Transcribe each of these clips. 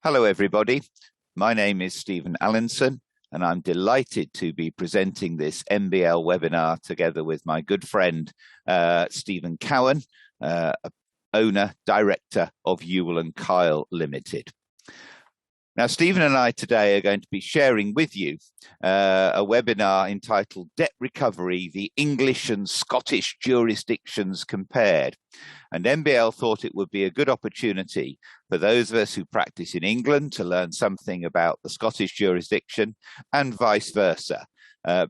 Hello, everybody. My name is Stephen Allinson, and I'm delighted to be presenting this MBL webinar together with my good friend, Stephen Cowan, owner, director of Ewell & Kyle Limited. Now, Stephen and I today are going to be sharing with you a webinar entitled Debt Recovery, the English and Scottish Jurisdictions Compared. And MBL thought it would be a good opportunity for those of us who practice in England to learn something about the Scottish jurisdiction and vice versa,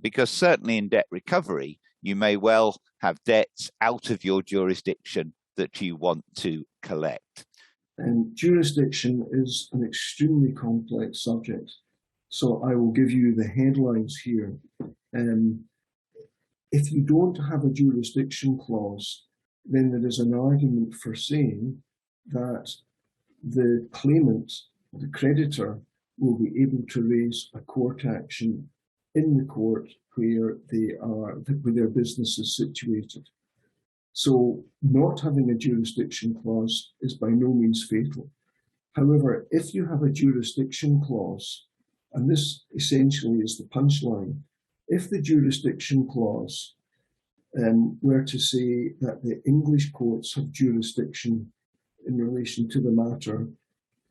because certainly in debt recovery, you may well have debts out of your jurisdiction that you want to collect. And jurisdiction is an extremely complex subject. So I will give you the headlines here. If you don't have a jurisdiction clause, then there is an argument for saying that the claimant, the creditor, will be able to raise a court action in the court where their business is situated. So not having a jurisdiction clause is by no means fatal. However, if you have a jurisdiction clause, and this essentially is the punchline, if the jurisdiction clause were to say that the English courts have jurisdiction in relation to the matter,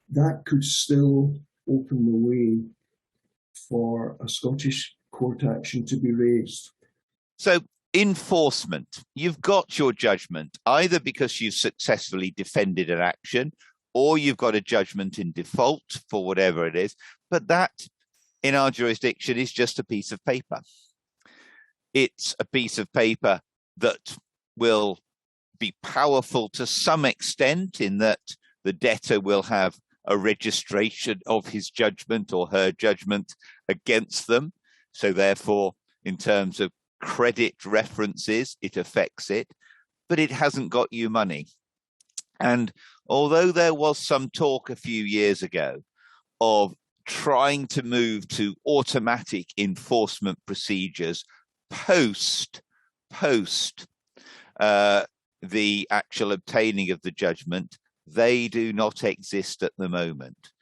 that could still open the way for a Scottish court action to be raised. So enforcement, you've got your judgment, either because you've successfully defended an action or you've got a judgment in default for whatever it is, but that in our jurisdiction is just a piece of paper. It's a piece of paper that will be powerful to some extent in that the debtor will have a registration of his judgment or her judgment against them. So therefore, in terms of credit references, it affects it, but it hasn't got you money. And although there was some talk a few years ago of trying to move to automatic enforcement procedures post the actual obtaining of the judgment, they do not exist at the moment.